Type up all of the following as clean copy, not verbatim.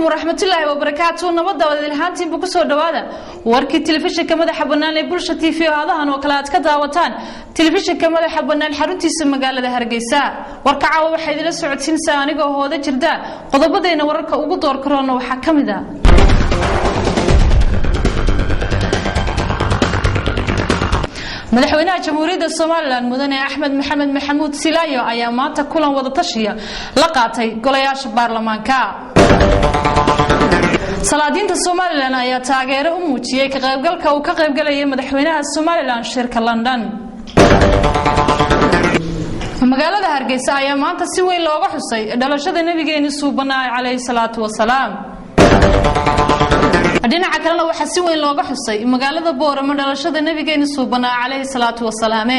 ورحمة الله وبركاته نبض wadilhaantiin buu ku soo dhawaada warkii telefishinka madaxa banaan ee bulsha TV aadahan oo kala aad ka daawataan telefishinka madaxa banaan xaruntiisa magaalada Hargeysa warka caawa waxa idin socodsiinaysaa anigoo hooda jirda qodobadeena wararka ugu door karoona waxa kamid ah madaxweynaha jamhuuriyadda Soomaaliland mudane Axmed Maxamed Maxamuud Silaayo ayaa maanta kulan wada tashiya la qaatay golayaasha baarlamaanka salaadiinta Soomaaliland ayaa taageero u muujiyay ka qaybgalka uu ka qaybgalayay madaxweynaha Soomaaliland shirka London magaalada Hargeysa ayaa maanta si weyn looga xusay dhalashada nabigeena suubanaa calayhi salaatu wasalaam dhinaca kalena waxa si weyn looga xusay magaalada Boorama dhalashada nabigeena suubanaa calayhi salaatu wasalaam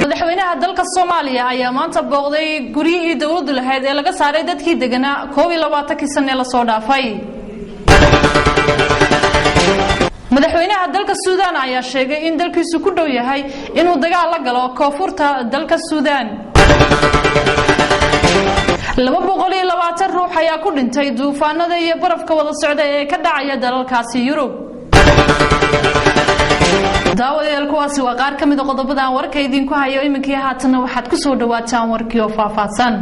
madaxweynaha dalka Soomaaliya ayaa maanta booqday guriyihii dawladdu lahayd ee laga saaray dadkii deganaa 22 sano la soo dhaafay madaxweynaha dalka Suudaan ayaa sheegay in dalkiisu ku dhow yahay inuu dagaal la galo koonfurta dalka Suudaan 220 ruux ayaa ku dhintay duufaanada iyo barafka wada socda ee ka dhacaya dalalkaasi Yurub daawadayaal kuwaasi waa qaar kamid ah qodobada aan warka idinku hayo iminkii haatana waxaad ku soo dhawaataan warkii oo faahfaahsan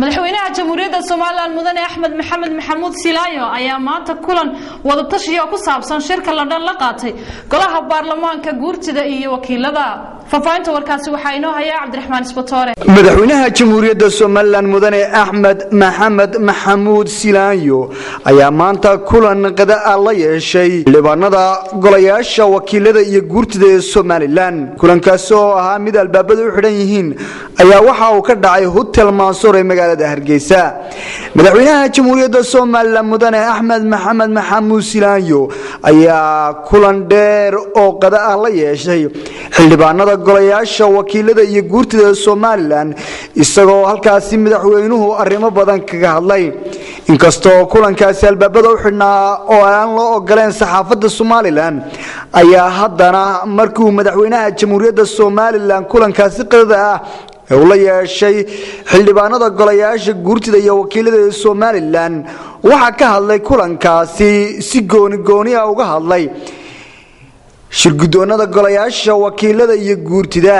madaxweynaha jamhuuriyadda Soomaaliland mudane Axmed Maxamed Maxamuud Silaayo ayaa maanta kulan wada tashiyo ku saabsan shirka London la qaatay golaha baarlamaanka guurtida iyo wakiilada faafaynta warkaasi waxa inoo haya Cabdiraxmaan Isbatoore madaxweynaha jamhuuriyadda Soomaaliland mudane Axmed Maxamed Maxamuud Silaayo ayaa maanta kulan qada la yeeshay libaanada golayaasha wakiilada iyo guurtida ee Soomaaliland kulankaas oo ahaa mid albaabada u xidhan yihiin ayaa waxa uu ka dhacay hotel Mansour ee magaalada Hargeysa madaxweynaha jamhuuriyadda Soomaaliland mudane Axmed Maxamed Maxamuud Silaayo ayaa kulan dheer oo qada la yeeshay xildhibaanada golayaasha wakiilada iyo guurtida Soomaaliland isagoo halkaasi madaxweynuhu arrimo badan kaga hadlay inkastoo kulankaasi albaabada u xidhnaa oo aan loo ogoleen saxaafadda Soomaaliland ayaa haddana markii madaxweynaha jamhuuriyadda Soomaaliland kulankaasi qada uu la yeeshay xildhibaanada golayaasha guurtida iyo wakiilada Soomaaliland waxa ka hadlay kulankaasi si gooni ah uga hadlay shirgudoonada golayaasha wakiilada iyo guurtida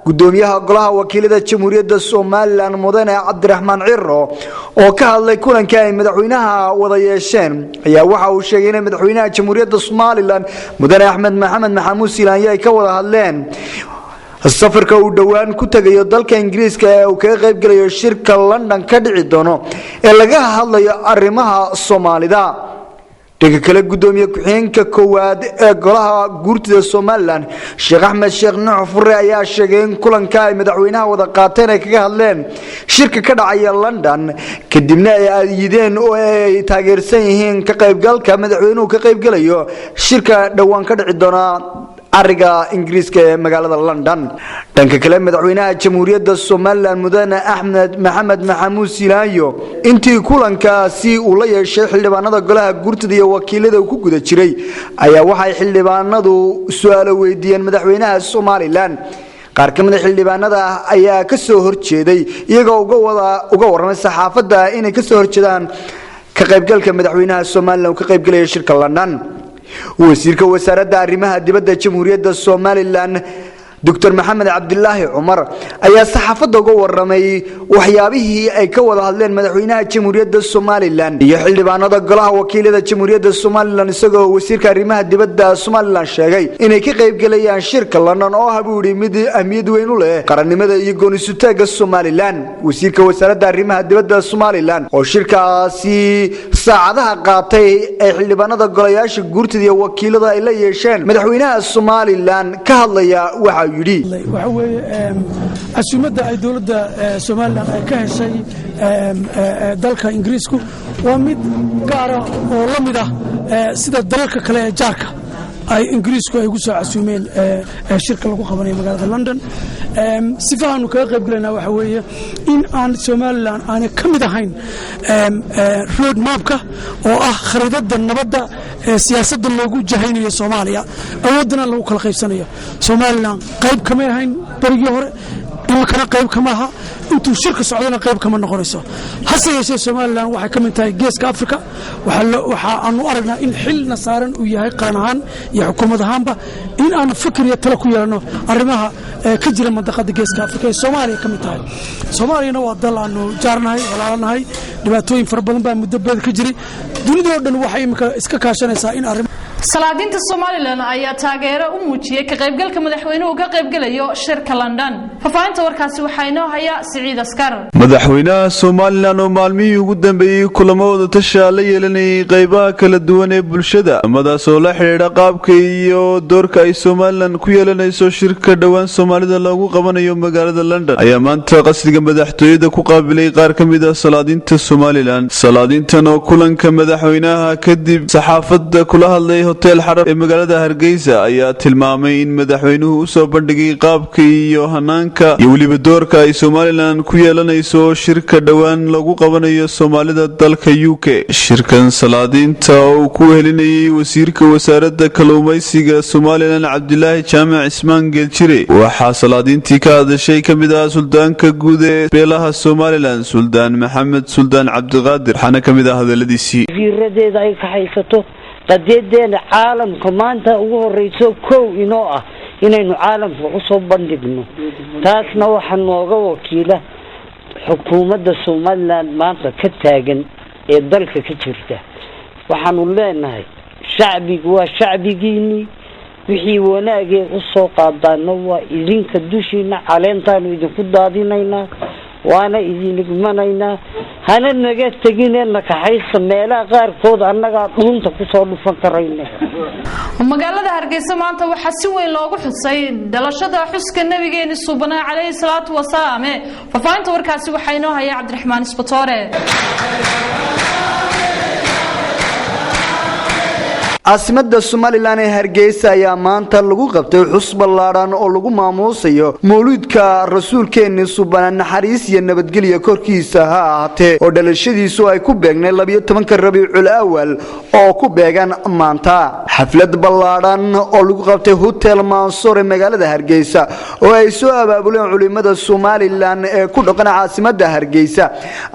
gudoomiyaha golaha wakiilada jamhuuriyadda Soomaaliland mudane Cabdiraxmaan Ciro oo ka hadlay kulanka ay madaxweynaha wada yeesheen ayaa waxa uu sheegay in madaxweynaha jamhuuriyadda Soomaaliland mudane Axmed Maxamed Maxamuud Silaayo ay ka wada hadleen safarka uu dhawaan ku tagayo dalka Ingiriiska ee uu ka qayb galayo shirka London ka dhici doono ee laga hadlayo arrimaha Soomaalida dhiga kale gudoomiye ku-xigeenka koowaad ee golaha guurtida Soomaaliland Sheekh Axmed Sheekh Nuux Fure ayaa sheegay in kulanka ay madaxweynaha wada qaateen ay kaga hadleen shirka ka dhacaya London kadibna ay aadiyeen oo ay taageersan yihiin ka qaybgalka madaxweynuhu ka qayb galayo shirka dhawaan ka dhici doona ariga Ingiriiska ee magaalada London dhanka kale madaxweynaha jamhuuriyadda Soomaaliland mudane Axmed Maxamed Maxamuud Silaayo intii kulankaasi uu la yeeshay xildhibaanada golaha guurtida iyo wakiilada ku guda jiray ayaa waxay xildhibaanadu su'aalo weydiiyeen madaxweynaha Soomaaliland qaar ka mid ah xildhibaanada ayaa ka soo horjeeday iyagoo uga waramay saxaafadda inay ka soo horjeedaan ka qaybgalka madaxweynaha Soomaaliland ka qaybgalaya shirka London wasiirka wasaaradda arrimaha dibadda jamhuuriyadda Soomaaliland Dr. Maxamed Cabdilaahi Cumar ayaa saxaafadda uga waramay waxyaabihii ay ka wada hadleen madaxweynaha jamhuuriyadda Soomaaliland iyo xildhibaanada golaha wakiilada jamhuuriyadda Soomaaliland isagoo wasiirka arrimaha dibadda Soomaaliland sheegay inay ka qayb galayaan shirka London oo habuuri mid ahmiyad weyn u leh qarannimada iyo go'aansashada Soomaaliland wasiirka wasaaradda arrimaha dibadda Soomaaliland oo shirkaasi saacadaha qaatay ay xildhibaanada golayaasha guurtida iyo wakiilada ay la yeesheen madaxweynaha Soomaaliland ka hadlaya waxa waxa weeye asuumada ay dawladda Soomaaliland ay ka heshay dalka Ingiriisku waa mid gaar ah oo la mid ah sida dalalka kale ee jaarka ay Ingiriisku ay ugu soo casuumeen shirka lagu qabanayo magaalada London sifaanu kaga qayb galayna waxa weeye in aan Soomaaliland aan ka mid ahayn road mapka oo ah khariidada nabadda siyaasadda loogu jahaynayo Soomaaliya awoodana lagu kala qaybsanayo Soomaaliland qayb kama ahayn barigii hore imakana qayb kama aha intuu shirka socdana qayb kama noqonayso hase yeeshee somalilan waxay ka mid tahay geeska afrika waxa aanu aragnaa in xilna saaran uu yahay qaran ahaan iyo xukuumad ahaanba in aanu fikir iyo talo ku yeelano arrimaha ka jira mandaqada geeska afrika ee soomaaliya ka mid tahay soomaaliyana waa dal aanu jaarnahay walaalanahay dhibaatooyin fara badan baa muddo badan ka jiray dunidoo dhan waxay imika iska kaashanaysaa in arrimo salaadiinta Soomaaliland ayaa taageero u muujiyay ka qaybgalka madaxweynuhu ka qaybgalayo shirka London fafaahinta warkaasi waxa inoo haya Siciid Askar madaxweynaha Soomaaliland oo maalmihii ugu dambeeyay kulamada tashaale yeelanay qaybaha kala duwan ee bulshada amadaas oo la xiriira qaabka iyo doorka ay Soomaaliland ku yeelanayso shirka dhawaan Soomaalida lagu qabanayo magaalada London ayaa maanta qasriga madaxtooyada ku qaabilay qaar ka mid ah salaadiinta Soomaaliland salaadiintan oo kulanka madaxweynaha kadib saxaafadda kula hadlay hotel xarab ee magaalada Hargeysa ayaa tilmaamay in madaxweynuhu u soo bandhigay qaabka iyo hanaanka iyo waliba doorka ay Soomaaliland ku yeelanayso shirka dhawaan lagu qabanayo Soomaalida dalka UK shirkan salaadiinta oo ku helinayay wasiirka wasaaradda kalluumaysiga Soomaaliland Cabdilaahi Jaamac Ismaan Geeljire waxa salaadiintii ka hadashay kamid ah suldaanka guud ee beelaha Soomaaliland Suldaan Maxamed Suldaan Cabdiqaadir waxaana kamid ah hadaladiisii wasiiradeeda ay ka haysato qadeedeena caalamka maanta ugu horeyso kow inoo ah inaynu caalamka u soo bandhigno taasna waxa nooga wakiila xukuumadda Soomaaliland maanta ka taagan ee dalka ka jirta waxaanu leenahay shacbigu waa shacbigiini wixii wanaagee u soo qaadano waa idinka dushiina caleentaanu idinku daadinaynaa waana idin igmanaynaa hana naga teginna kaxaysa meelaha qaarkood annaga dhunta ku soo dhufan karayna magaalada Hargeysa maanta waxa si weyn loogu xusay dhalashada xuska nabigeena subhanahu alayhi salatu wasalaam fafaahinta warkaasi waxa inoo haya Cabdiraxmaan Isbatoore caasimada Soomaaliland ee Hargeysa ayaa maanta lagu qabtay xus ballaaran oo lagu maamuusayo mawlidka rasuulkeena subhanahu naxariis iyo nabadgelyo korkiisa ha ahaatee oo dhalashadiisu ay ku beegnay 12 Rabiicul Awwal oo ku beegan maanta xaflad ballaaran oo lagu qabtay Hotel Mansour ee magaalada Hargeysa oo ay soo abaabuleen culimada Soomaaliland ee ku dhaqan caasimada Hargeysa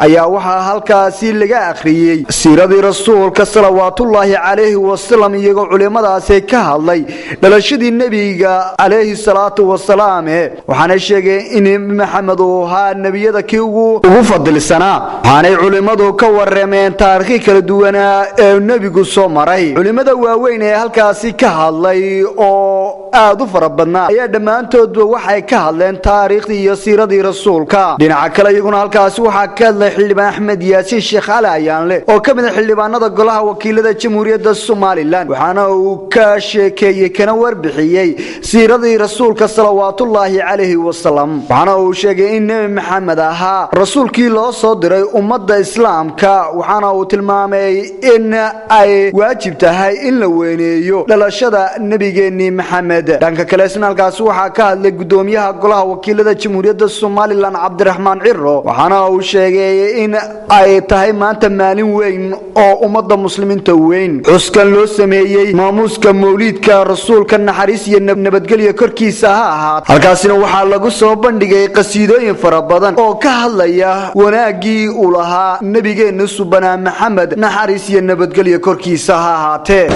ayaa waxa halkaasi laga akhriyay siiradii rasuulka sallallahu alayhi wasallam iyagoo culimadaas ka hadlay dhalashadii nabiga alayhi salatu wasalaam waxaana sheegay in Maxamed uu ahaa nabiyada kii ugu fadilsanaa waxaanay culimadu ka warameen taariikh kala duwan ee nabigu soo maray culimada waaweyn ee halkaasi ka hadlay oo aad u farabadnaa ayaa dhamaantood waxay ka hadleen taariikhdii iyo siiradii rasuulka dhinaca kale iyaguna halkaasi waxa ka hadlay xildhibaan Axmed Yaasiin Sheekh Ali Ayaanle oo ka mid ah xildhibaanada golaha wakiilada Jamhuuriyadda Soomaaliland waxaana uu ka sheekeeyay kana warbixiyay siiradii rasuulka sallallahu alayhi wasallam waxaana uu sheegay in Nabi Maxamed ahaa rasuulkii loo soo diray ummadda islaamka waxaana uu tilmaamay in ay waajib tahay in la weyneeyo dhalashada nabigeena Maxamed dhanka kale halkaas waxa ka hadlay gudoomiyaha golaha wakiilada Jamhuuriyadda Soomaaliland Cabdiraxmaan Cirro waxaana uu sheegay in ay tahay maanta maalin weyn oo ummadda muslimiinta weyn cuskan loo sameeyay maamuuska mawlidka rasuulka naxariis iyo nabadgelyo korkiisa ha ahaat halkaasina waxa lagu soo bandhigay qasiidooyin fara badan oo ka hadlaya wanaagii uu lahaa nabigeena subhanahu Maxamed naxariis iyo nabadgelyo korkiisa ha ahaatee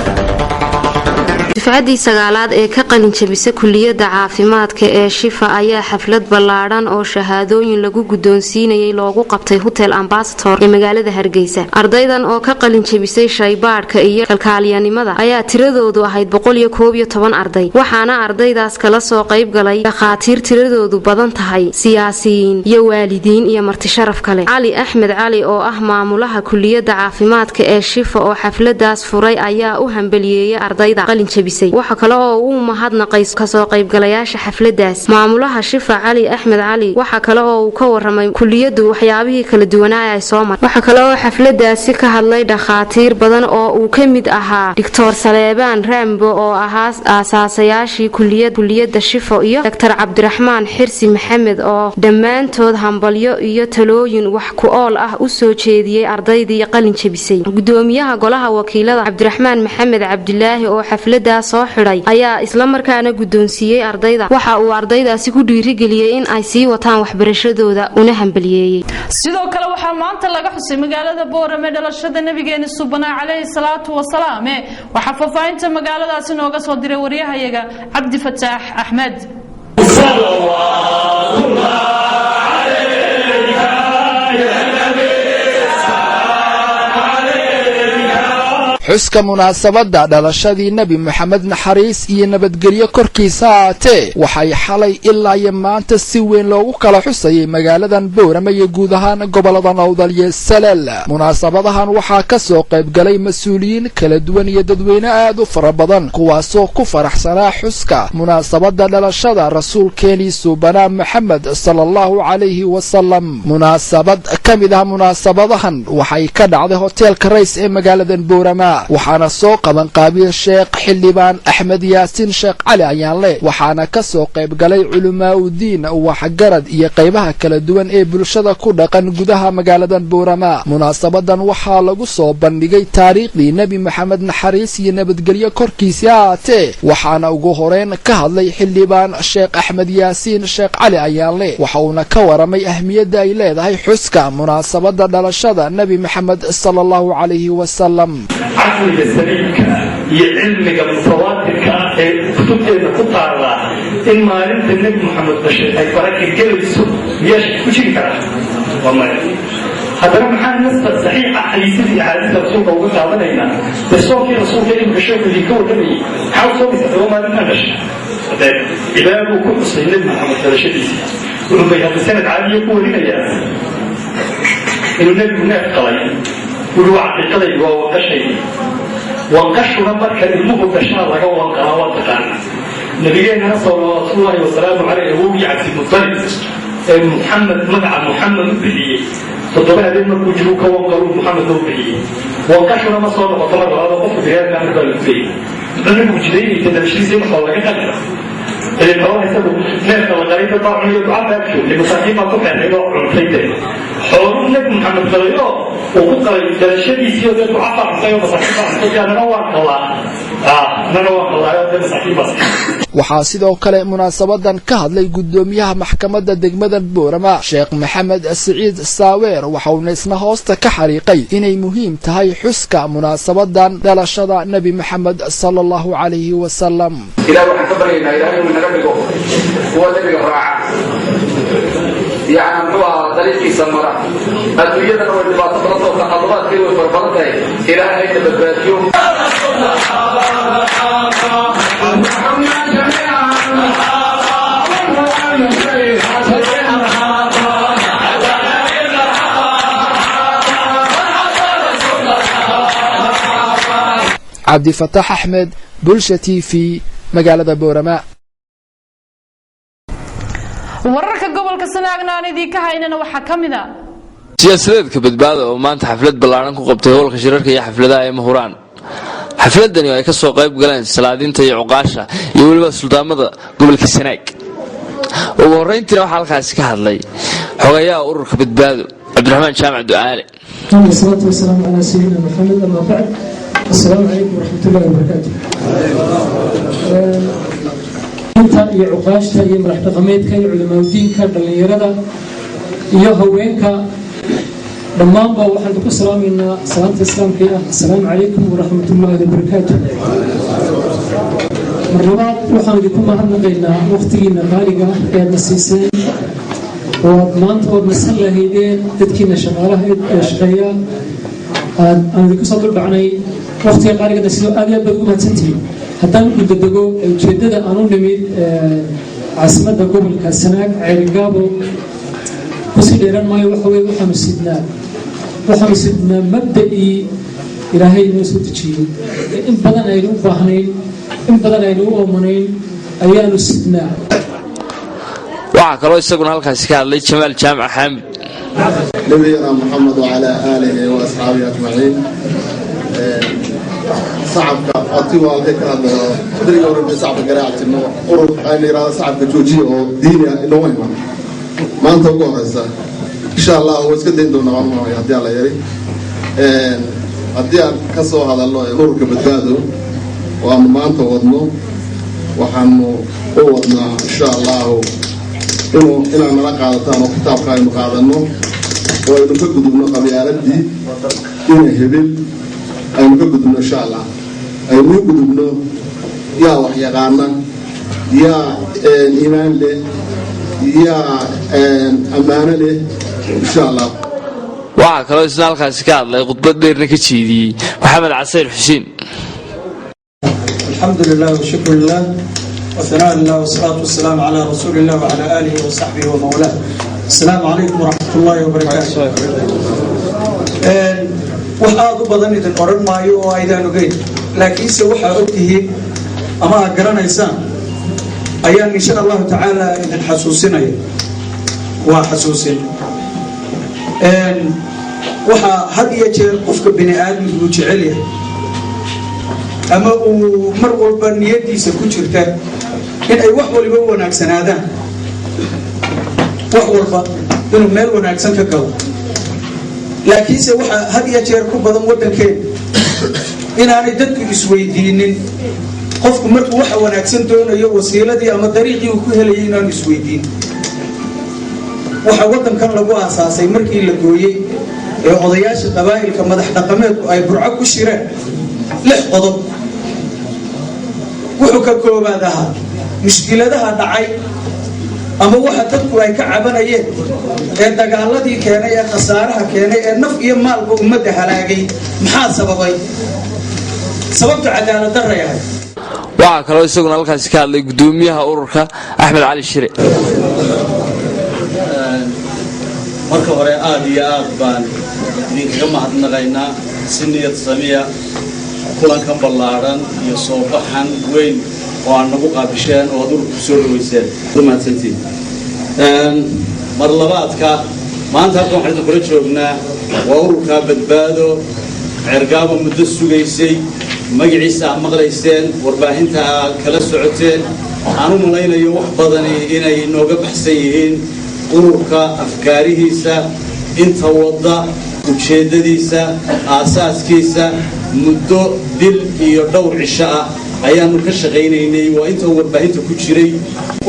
dufcadii sagaalaad ee ka qalin jabisay kulliyadda caafimaadka ee Shifa ayaa xaflad ballaaran oo shahaadooyin lagu gudoonsiinayay loogu qabtay Hotel Ambassador ee magaalada Hargeysa ardaydan oo ka qalin jabisay shaybaadhka iyo kalkaaliyanimada ayaa tiradoodu ahayd 111 arday waxaana ardaydaas kala soo qayb galay dhaqaatiir tiradoodu badan tahay siyaasiyiin iyo waalidiin iyo marti sharaf kale Cali Axmed Cali oo ah maamulaha kulliyadda caafimaadka ee Shifa oo xafladaas furay ayaa u hambaliyeeyay ardayda qalin waxa kale oo uu mahadnaqay ka soo qaybgalayaasha xafladaas maamulaha Shifa Cali Axmed Cali waxa kale oo uu ka waramay kulliyadu waxyaabihii kala duwanaa ay soo maray waxa kale oo xafladaasi ka hadlay dhaqaatiir badan oo uu ka mid ahaa Dr. Saleebaan Rambo oo ahaa aasaasayashii kulliyadda Shifa iyo Dr. Cabdiraxmaan Xirsi Maxamed oo dhammaantood hambalyo iyo talooyin wax ku ool ah u soo jeediyay ardaydii qalin jabisay gudoomiyaha golaha wakiilada Cabdiraxmaan Maxamed Cabdilaahi oo xaflada xaflada soo xidhay ayaa isla markaana gudoonsiiyay ardayda waxa uu ardaydaasi ku dhiirigeliyay in ay sii wataan waxbarashadooda una hambaliyeeyay sidoo kale waxaa maanta laga xusay magaalada Boorame dhalashada nabigeena subhanahu alayhi salaatu wasalaam waxa faafaynta magaaladaasi nooga soo diray wariyahayaga Cabdi Fataax Ahmed xuska munaasabada dhalashadii nabi maxamed naxariis iyo nabadgelyo korkiisa aatee waxay xalay ilaa iyo maanta si weyn loogu kala xusayay magaaladan Boorame iyo guud ahaan gobolada Awdal iyo Salal munaasabadahan waxaa ka soo qayb galay mas'uuliyiin kala duwan iyo dadweyne aad u fara badan kuwaasoo ku faraxsanaa xuska munaasabada dhalashada rasuulkeeni subhana Maxamed sallallahu alayhi wasallam munaasabad kamid ah munaasabadahan waxay ka dhacday hoteelka Rays ee magaaladan Boorame waxaana soo qaban qaabiyay Sheekh Xildhibaan Axmed Yaasin Sheekh Cali Ayaanle waxaana ka soo qayb galay culumaa u diin waxgarad iyo qaybaha kala duwan ee bulshada ku dhaqan gudaha magaaladan Boorame munaasabadan waxaa lagu soo bandhigay taariikhdii nabi maxamed naxariis iyo nabadgelyo korkiisa aatee waxaana ugu horeyn ka hadlay Xildhibaan Sheekh Axmed Yaasin Sheekh Cali Ayaanle waxauna ka waramay ahmiyadda ay leedahay xuska munaasabada dhalashada nabi maxamed sallallahu alayhi wasallam عقل السليم يعلمك بالصواتك كتبتنا تطارا إن ما علمت النبي محمد بشير أي فرق الجلس يش كشي كره والله هذا محل نص صحيح حديث في حديث رسول الله صلى الله عليه وسلم بس هو في رسول الله بشوف اللي كود مني حاول صوبي هو ما نمش إذا هو كل النبي محمد بشير ولما يهض سنة عادية يقول لنا يا إنه النبي هناك قليل ولو عقيقة يبقى وقشي وقشنا مركا المه قشنا لغا وانقلا وانتقال نبينا صلى الله عليه وسلم عليه هو يعزي المطلب محمد مدعى محمد بليه فطبعا هذين مركو جلوك وانقلوا محمد بليه وقشنا ما صلى الله عليه وسلم قف بهذا الأمر بالفيه نحن وجدين يتدمشي زي محاولة كتابة اللي هو يسبب ناس الغريبة طبعا يدعى بأكشو لمصاحبة طبعا يدعى عمسيدين حضور النبي محمد صلى الله عليه وسلم وقال دلشدي سيادة تعطى حسين مصاحبة حسين نوار الله نوار الله يا مصاحبة waxaa sidoo kale munaasabadan ka hadlay gudoomiyaha maxkamadda degmada Boorame Sheekh Maxamed Saciid Saaweer waxauna isna hoosta ka xariiqay inay muhiim tahay xuska munaasabadan dhalashada nabi maxamed sallallahu alayhi wasallam ilaa waxaan ka baryaynaa ilaahay inuu naga dhigo kuwa nabiga raaca يعني هو طريقي سمرة الدنيا هو اللي بعتبرته تقلبات كده وفربطة إلى هاي البديوم عبد الفتاح أحمد بلشتي في مقالة بورما wararka gobolka Sanaagna aan idin ka haynana waxa kamid ah siyaasadeedka badbaado oo maanta xaflad ballaaran ku qabtay howlka shirarka iyo xafladaha ay Mahuraan xafladani ay ka soo qayb galeen salaadinta iyo cuqaasha iyo waliba suldaamada gobolka Sanaag ugu horeyntii waxa halkaas ka hadlay xogayaha ururka badbaado Cabdiraxmaan Jaamac Ducaale sallallahu wasallam ala sayyidina Muhammad amma ba'd assalamu alaykum wa rahmatullahi wa barakatuh inta iyo cuqaashta iyo madax dhaqameedka iyo culimada diinka dhalinyarada iyo haweenka dhammaanba waxaan ku salaameynaa salaanta islaamka ah assalaamu alaykum wa rahmatullahi wa barakatuh marlabaad waxaan idinku mahadnaqaynaa waqtigiina qaaliga ee na siiseen oo maanta oo nasan lahaydeen dadkiina shaqaalaha ee shaqeeya aan idinku soo dhacnay waqtiga qaaliga sidoo aad iyo aad ugu mahadsantihiin haddaan u dadego ujeedada aan u nimid caasimadda gobolka Sanaag Ceelgaabo kusii dheeran maayo waxa weeye waxaanu sidnaa mabda'ii ilaahay inoo soo dejiyey in badan aynu u baahnayn in badan aynu u oomanayn ayaanu sidnaa waxaa kaloo isaguna halkaasi ka hadlay Jamaal Jaamac Xaamid nabiyana Muhammad wa ala alihi wa ashabihi ajma'in صعبك أطيوا عليك هذا تدري أورد صعب قراءة إنه أورد أنا يرى صعب جوجي أو ديني إنه وين ما أنت تقول هذا إن شاء الله هو سكت دين دونا ما يهدي على يري هدي كسو هذا الله أورد كبدادو وأنا ما أنت وضنه وحنو وضنا إن شاء الله إنه نلقى قاعدتان وكتاب قائم قاعدنه وإنه كقدمنا قبيالتي إنه هبل أينو كقدمنا إن شاء الله أينو كقدمنا يا وحيا قانا يا إيمان له يا أمانة له إن شاء الله. waxaa kaloo isna halkaasi ka hadlay khudbad dheerna ka jeediyey maxamed casayr xuseen. alxamdulilah washukru lilah wahanaa lilah wasalaatu wasalaamu calaa rasuuli illah wacalaa aalihi wasaxbihi wamawlaah. asalaamu calaykum waraxmat ullaahi wabarakaatu. wax aada u badan idin odhan maayo oo aydaan ogeyn, laakiinse waxaa ogtihiin ama aad garanaysaan ayaan insha allahu tacaala idin xasuusinaya. waa xasuusin waxaa had iyo jeer qofka bini aadmigu jecel yahay ama uu mar walba niyadiisa ku jirta in ay wax waliba u wanaagsanaadaan, wax walba inuu meel wanaagsan ka galo. laakiinse waxaa had iyo jeer ku badan waddankeena inaanay dadku isweydiinin qofku markuu waxa wanaagsan doonayo wasiiladii ama dariiqii uu ku helayay inaanu isweydiin. waxaa waddankan lagu aasaasay markii la gooyey ee odayaasha qabaa'ilka madax dhaqameedku ay burco ku shireen 6 qodob. wuxuu ka koobaad ahaa mushkiladaha dhacay ama waxa dadku ay ka cabanayeen ee dagaaladii keenay ee khasaaraha keenay ee naf iyo maalba ummadda halaagay maxaa sababay? sababta cadaalad darro yahay. waxaa kaloo isaguna halkaasi ka hadlay gudoomiyaha ururka axmed cali shire. marka hore aad iyo aad baan idinkaga mahadnaqaynaa si niyad samiya kulankan ballaaran iyo soo baxan weyn oo aan nagu qaabisheen oo aad ururku soo dhaweyseen. mahadsantiin. mar labaadka maanta halkan waxaan idin kula joognaa waa ururka badbaado cergaabo muddo sugaysay, magaciisa aad maqlayseen, warbaahinta aad kala socoteen. aan u malaynayo wax badani inay nooga baxsan yihiin ururka afkaarihiisa, inta wadda, ujeeddadiisa, aasaaskiisa. muddo bil iyo dhowr cisho ah ayaanu ka shaqaynaynay, waa inta warbaahinta ku jiray.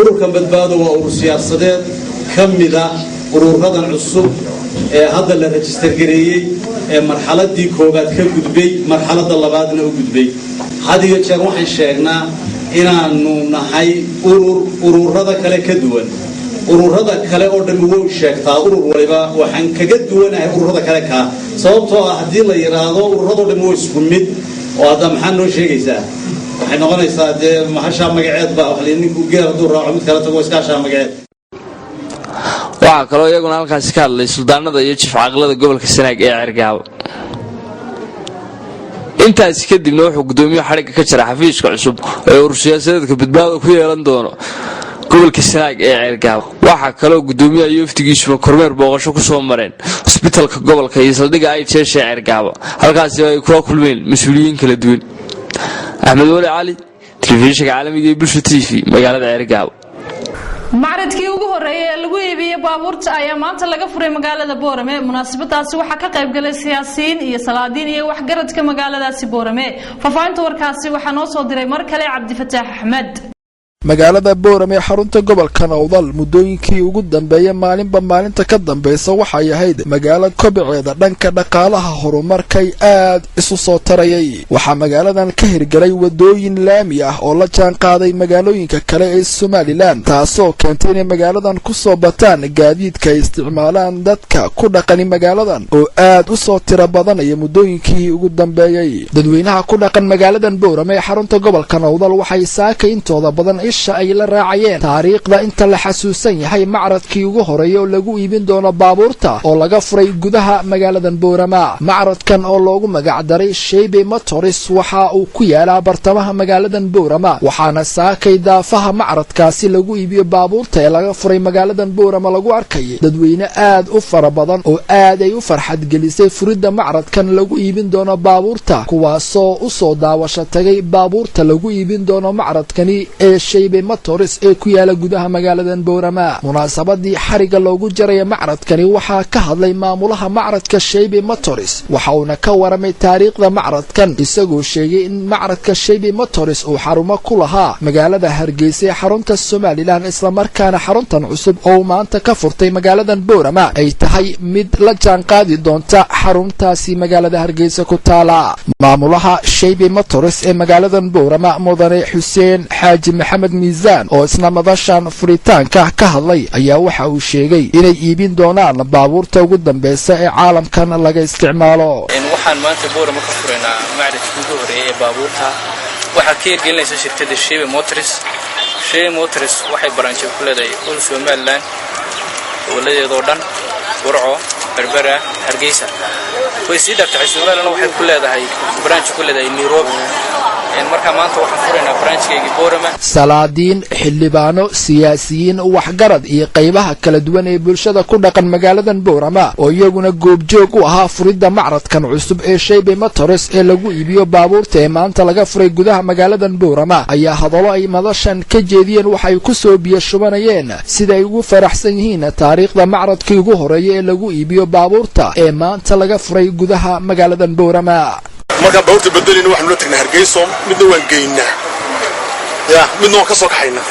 ururkan badbaado waa urur siyaasadeed ka mida ururadan cusub ee hadda la rajistar gareeyey ee marxaladii koobaad ka gudbay, marxaladda labaadna u gudbay. had iyo jeer waxaan sheegnaa inaanu nahay ururada kale ka duwan. ururada kale oo dhammi way sheegtaa urur waliba waxaan kaga duwanahay ururada kale kaa, sababtoo ah haddii la yidhaahdo ururadoo dhammi way isku mid oo hadda maxaa noo sheegaysaa? waxay noqonaysaa dee mahashaa magaceed baa wax ninku geer hadduu raaco mid kale tago iskaashaa magaceed. waxaa kaloo iyaguna halkaasi ka hadlay suldaanada iyo jif caaqilada gobolka sanaag ee cergaabo. intaasi kadibna wuxuu gudoomiyuhu xadhigga ka jira xafiiska cusub ee urur siyaasadeedka badbaado ku yeelan doono gobolka sanaag ee cergaabo. waxaa kaloo gudoomiyaha iyo wafdigiisuba kormeer booqasho ku soo mareen hosbitalka gobolka iyo saldhigga ay jeesha cergaabo. halkaasi ay kula kulmeen mas-uuliyiin kala duwan. axmed wali cali, telefishinka caalamiga ee bulsha TV, magaalada cergaabo. macradkii ugu horeeyay ee lagu iibiyey baabuurta ayaa maanta laga furay magaalada Boorame. munaasabadaasi waxaa ka qayb galay siyaasiyiin iyo salaadiin iyo waxgaradka magaaladaasi Boorame. faafahinta warkaasi waxaa noo soo diray mar kale Cabdifataax Axmed. magaalada Boorame xarunta gobolka Nawdal muddooyinkii ugu dambeeyay maalinba maalinta ka dambaysa waxay ahayd magaalo kobaceeda dhanka dhaqaalaha horumarkay aad isu soo tarayay. waxaa magaaladan ka hirgalay wadooyin laami ah oo la jaan qaaday magaalooyinka kale ee Somaliland, taasoo keentay in magaaladan ku soo bataan gaadiidka ay isticmaalaan dadka ku dhaqan magaaladan oo aad u soo tiro badanaya muddooyinkii ugu dambeeyay. dadweynaha ku dhaqan magaaladan Boorame xarunta gobolka Nawdal waxay saaka intooda badan ay la raacayeen taariikhda inta la xasuusan yahay macradkii ugu horeeyay oo lagu iibin doono baabuurta oo laga furay gudaha magaaladan Boorama. macradkan oo loogu magac daray Sheybe Motors waxa uu ku yaalaa bartamaha magaaladan Boorama, waxaana saakay daafaha macradkaasi lagu iibiyo baabuurta ee laga furay magaaladan Boorama lagu arkay dadweyne aad u fara badan oo aad ay u farxad gelisay furidda macradkan lagu iibin doono baabuurta, kuwaasoo u soo daawasho tagay baabuurta lagu iibin doono macradkani ee Shaybe Motors ee ku yaala gudaha magaalada Boorama. Munaasabadii xariga loogu jaray macradkani waxaa ka hadlay maamulaha macradka Shaybe Motors waxa uu ka waramay taariikhda macradkan isagoo sheegay in macradka Shaybe Motors uu xarumo ku lahaa magaalada Hargeysa ee xarunta Soomaaliland isla markaana xaruntan cusub oo maanta ka furtay magaalada Boorama ay tahay mid la jaan qaadi doonta xaruntaasi magaalada Hargeysa ku taala. maamulaha Shaybe Motors ee magaalada Boorama mudane Xuseen Xaaji Maxamed Miisaan oo isna madashan furitaanka ka hadlay ayaa waxa uu sheegay inay iibin doonaan baabuurta ugu dambeeyay ee caalamkan laga isticmaalo. waxaan maanta Boorama ka fureynaa macradkii ugu horeeyay ee baabuurta waxa ka hirgelinaysa shirkadda Shaybe Motors. Shaybe Motors waxay branch ku leedahay Soomaaliland waladeedoo dhan Burco Berbera Hargeysa way sii dartay Soomaaliland waxay ku leedahay branch ku leedahay Nairobi marka maanta waxaan fureynaa branchkeega Boorama. salaadiin xildhibaano siyaasiyiin waxgarad iyo qaybaha kala duwan ee bulshada ku dhaqan magaalada Boorama oo iyaguna goobjoog u ahaa furidda macradkan cusub ee Shaybe Motors ee lagu iibiyo baabuurta ee maanta laga furay gudaha magaalada Boorama ayaa hadallo ay madashan ka jeediyeen waxay ku soo biyashubanayeen sida ay ugu faraxsan yihiin taariikhda macradkii ugu horeeyay ee lagu iibiyo baabuurta ee maanta laga furay gudaha magaalada Boorama. marka bawrta bedelina waxaan la tagnaa Hargeysa midna waan geynaa midna waan ka soo kaxaynaa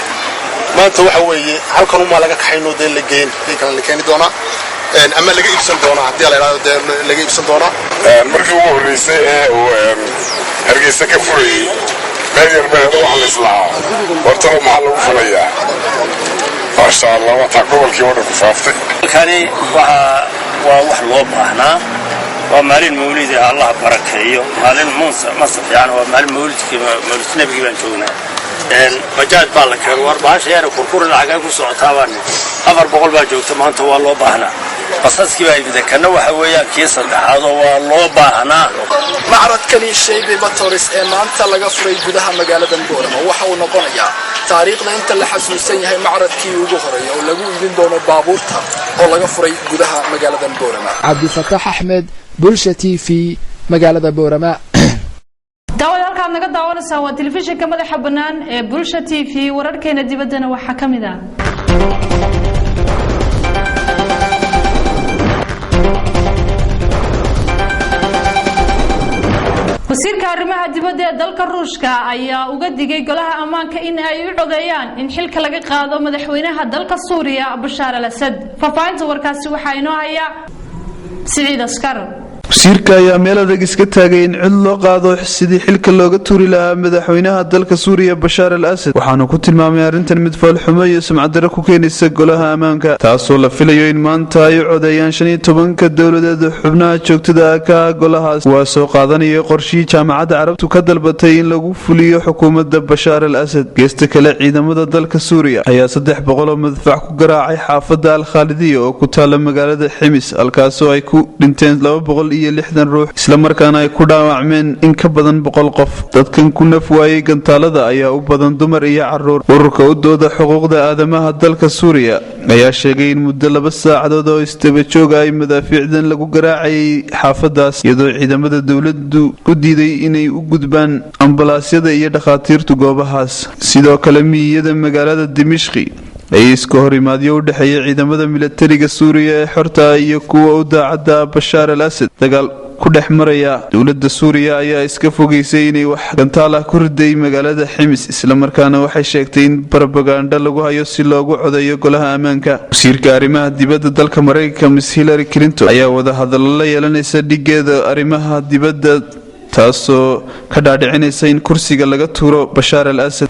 maanta waxa weeye halkan uma laga kaxayno deen la geyn kala la keeni doona ama laga iibsan doona hadii la yiraahdo laga iibsan doona markii ugu horeysay ee Hargeysa ka furay meeyar baad waxa la islaa horta maxaa lagu fulayaa masha Allah wa taqabalkii wada ku faaftay kani waa wax loo baahnaa ومالين مولد الله بركيه مالين مصر يعني ومالين مولد النبي بان جونا بجاج بالك ورباش يا كركور العقاق وسعتابان افر بقول با جوجته maanta waa loo baahna qasaskii baa ibada kana waxa weeyaa kii saddexaad waa loo baahna. macradkani Shaybe Motors ee maanta laga furay gudaha magaalada Boorama waxa uu noqonayaa taariikhda inta la xasuusan yahay macradkii ugu horeeyay oo lagu iibin doono baabuurta oo laga furay gudaha magaalada Boorama. Cabdi Fataax Ahmed Bulsha TV magaalada Boorama. daawada halkaan naga daawanaysaa waa telefishinka madaxa bannaan ee Bulsha TV wararkeena dibaddana waxa kamid ah wasiirka arrimaha dibadda ee dalka Ruushka ayaa uga digay golaha ammaanka in ay u codeeyaan in xilka laga qaado madaxweynaha dalka Suuriya Bashar al-Assad. faafahinta warkaasi waxa inoo haya Siciid Askar. wasiirka ayaa meel adag iska taagay in cid loo qaado sidii xilka looga tuuri lahaa madaxweynaha dalka Suuriya Bashar al-Assad waxaana ku tilmaamay arrintan mid fool xumo iyo sumcad darro ku keenaysa golaha ammaanka taasoo la filayo in maanta ay codeeyaan 15 dawladeed xubnaha joogtada ka golahaas waa soo qaadanaya qorshii jaamacadda Carabtu ka dalbatay in lagu fuliyo xukuumadda Bashar al-Assad. geesta kale ciidamada dalka Suuriya ayaa 300 madfac ku garaacay xaafadda al-Khalidiyya oo ku taala magaalada Ximis halkaasoo ay ku dhinteen 260 ruux isla markaana ay ku dhaawacmeen in ka badan 100 qof. dadkan ku naf waayay gantaalada ayaa u badan dumar iyo caruur. ururka u dooda xuquuqda aadamaha dalka Suuriya ayaa sheegay in muddo 2 saacadood oo istaba joog ay madaafiicdan lagu garaacay xaafadaas iyadoo ciidamada dawladdu u diiday inay u gudbaan ambalaasyada iyo dhakhaatiirtu goobahaas. sidoo kale miiyada magaalada Dimashqi ay iska hor imaadyo u dhaxeeyay ciidamada militariga Suuriya ee xorta iyo kuwa u daacadda Bashar al-Assad. dagaal ku dhex maraya dawladda Suuriya ayaa iska fogeysay inay wax gantaal ah ku riday magaalada Ximis isla markaana waxay sheegtay in propaganda lagu hayo si loogu codeeyo golaha ammaanka. wasiirka arrimaha dibadda dalka Mareykanka Miss Hillary Clinton ayaa wada hadallo la yeelanaysa dhigeeda arrimaha dibadda taasoo ka dhaadhicinaysa in kursiga laga tuuro Bashar al-Assad.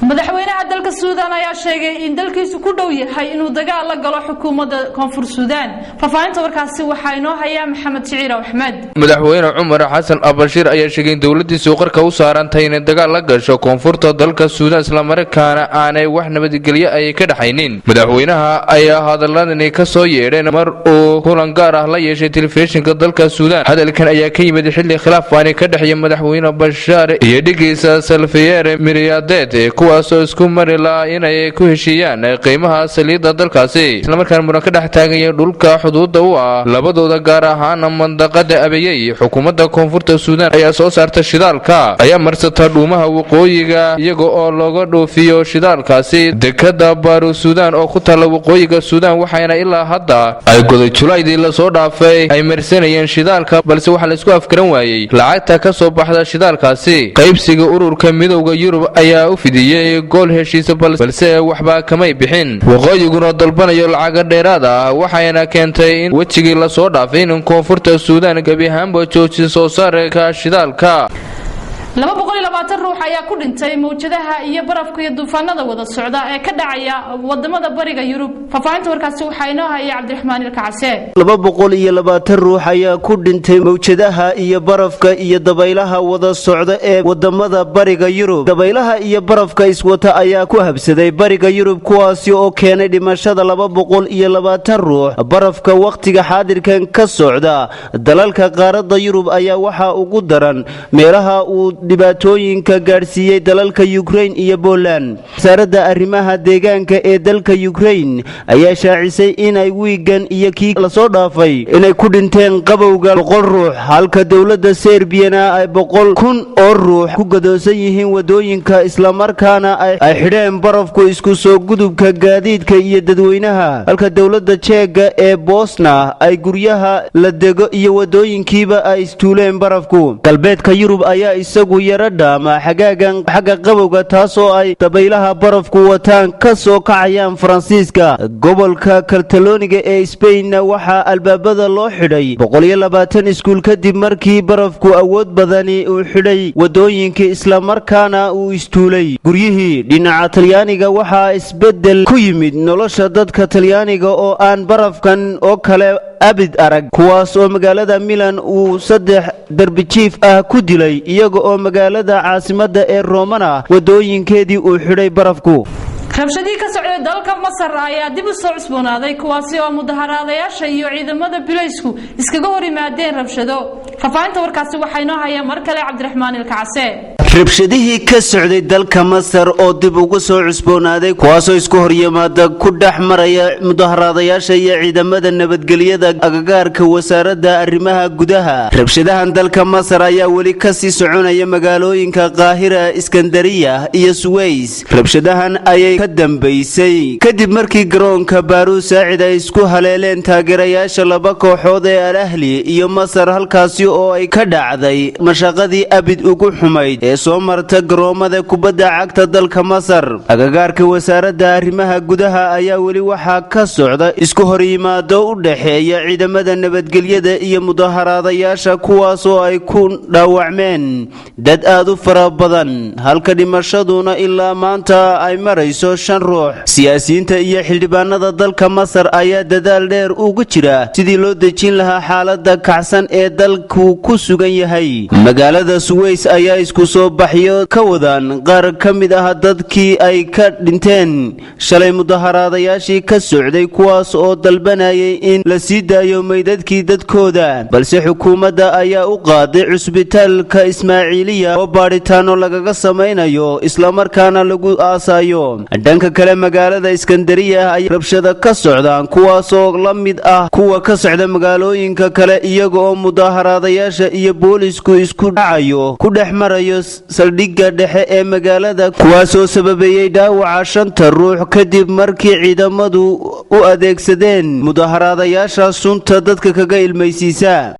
madaxweynaha dalka Suudaan ayaa sheegay in dalkiisu ku dhow yahay inuu dagaal la galo xukuumadda Koonfur Suudaan. faafahinta warkaasi waxa inoo haya Maxamed Siciid Ahmed. madaxweyne Cumar Xasan Abashir ayaa sheegay in dawladdiisu qarka u saaran tahay in dagaal la gasho koonfurta dalka Suudaan isla markaana aanay wax nabadgelyo ay ka dhaxaynin. madaxweynaha ayaa hadaladani ka soo yeedheen mar uu kulan gaar ah la yeeshay telefishinka dalka Suudaan. hadalkan ayaa ka yimid xilli khilaaf aan ka dhaxeeyay madaxweyne Bashar iyo dhigiisa Salfiyeer Miryadeed kuwaasoo isku mari Venezuela inay ku heshiiyaan qiimaha saliidda dalkaasi isla markaana muran ka dhex taagaya dhulka xuduudda u ah labadooda gaar ahaan mandaqada Abyei xukuumadda koonfurta Suudaan ayaa soo saartay shidaalka ayaa marsata dhuumaha waqooyiga iyaga oo looga dhoofiyo shidaalkaasi dekada Baaru Suudaan oo ku taala waqooyiga Suudaan waxayna ilaa hadda ay goday Julaydii la soo dhaafay ay marsanayeen shidaalka balse waxa la isku afgaran waayay lacagta ka soo baxda shidaalkaasi qaybsiga ururka midowga Yurub ayaa u fidiyay gool heshiis balse waxba kamay bixin waqooyiguna dalbanayo lacag dheeraad ah waxayna keentay in wajigii la soo dhaafay in koonfurta Suudaan gabi ahaanba joojiso soo saarka shidaalka 220 ruux ayaa ku dhintay mawjadaha iyo barafka iyo duufaanada wada socda ee ka dhacaya wadamada bariga Yurub faafaynta warkaasi waxa inoo haya Cabdiraxmaan Ilkacse 220 ruux ayaa ku dhintay mawjadaha iyo barafka iyo dabaylaha wada socda ee wadamada bariga Yurub dabaylaha iyo barafka iswata ayaa ku habsaday bariga Yurub kuwaasi oo keenay dhimashada 220 ruux barafka waqtiga xaadirkan ka socda dalalka qaaradda Yurub ayaa waxa ugu daran meelaha uu dhibaatooyinka gaarsiiyay dalalka Ukraine iyo Poland wasaaradda arrimaha deegaanka ee dalka Ukraine ayaa shaacisay inay wiigan iyo kii la soo dhaafay inay ku dhinteen qabowga 100 ruux halka dawladda Serbia ay 100,000 oo ruux ku gadoosan yihiin wadooyinka isla markaana ay xidheen barafku isku soo gudubka gaadiidka iyo dadweynaha halka dawladda Czech ee Bosnia ay guryaha la dego iyo wadooyinkiiba ay istuuleen barafku galbeedka Yurub ayaa isagu yaradhaama xagaagan xagga qabowga taasoo ay dabaylaha barafku wataan ka soo kacayaan Faransiiska gobolka Catalonia ee Spain waxa albaabada loo xidhay 120 iskuul kadib markii barafku awood badani uu xidhay wadooyinka isla markaana uu istuulay guryihii dhinaca Talyaaniga waxa isbedel ku yimid nolosha dadka Talyaaniga oo aan barafkan oo kale abid arag kuwaas oo magaalada Milan uu 3 darbi jiif ah ku dilay iyaga oo magaalada caasimadda ee Roma wadooyinkeedii uu xidhay barafku rabshadii ka socday dalka Masar ayaa dib u soo cusboonaaday kuwaasi oo mudaharaadayaasha iyo ciidamada bilaysku iskaga hor yimaadeen rabshado faafaynta warkaasi waxa inoo haya mar kale Cabdiraxmaan Ilkacse rabshadihii ka socday dalka Masar oo dib ugu soo cusboonaaday kuwaasoo isku hor yimaada ku dhex maraya mudaharaadayaasha iyo ciidamada nabadgelyada agagaarka wasaaradda arrimaha gudaha rabshadahan dalka Masar ayaa weli ka sii soconaya magaalooyinka Qaahira Iskandariya iyo Suways rabshadahan ayay ka dambeysay kadib markii garoonka Baaru Saacid ay isku haleeleen taageerayaasha laba kooxood ee Al Ahli iyo Masar halkaasi oo ay ka dhacday mashaqadii abid ugu xumayd ee soo marta garoomada kubadda cagta dalka Masar agagaarka wasaaradda arrimaha gudaha ayaa weli waxa ka socda isku hor yimaado u dhaxeeya ciidamada nabadgelyada iyo mudaharaadayaasha kuwaas oo ay ku dhaawacmeen dad aad u fara badan halka dhimashaduna ilaa maanta ay marayso 5 ruux siyaasiyiinta iyo xildhibaanada dalka Masar ayaa dadaal dheer ugu jira sidii loo dejin lahaa xaaladda kacsan ee dalku ku sugan yahay magaalada Suways ayaa isku soo baxyo ka wadaan qaar ka mid ah dadkii ay ka dhinteen shalay mudaharaadayaashii ka socday kuwaas oo dalbanayay in la sii daayo meydadkii dadkooda balse xukuumadda ayaa u qaaday cusbitaalka Ismaaciiliya oo baaritaano lagaga samaynayo isla markaana lagu aasayo dhanka kale magaalada Iskandariya ay rabshado ka socdaan kuwaas oo la mid ah kuwa ka socda magaalooyinka kale iyaga oo mudaharaadayaasha iyo boolisku isku dhacayo ku dhex marayo saldhigga dhexe ee magaalada kuwaas oo sababeeyay dhaawaca 5 ruux kadib markii ciidamadu u adeegsadeen mudaharaadayaasha sunta dadka kaga ilmaysiisa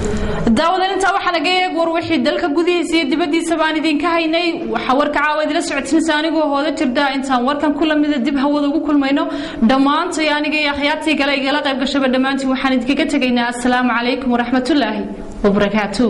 daawadan inta waxa laga eeg war wixii dalka gudihiisa iyo dibadiisa baan idinka haynay waxa warka caawid la socodsiinaysa anigoo hooda jirda intaan warkan kula mid dib hawada ugu kulmayno dhamaantay aniga iyo xiyaatii kale igala qayb gashay dhamaantii waxaan idinkaga tagaynaa assalaamu calaykum waraxmatullaahi wabarakaatuh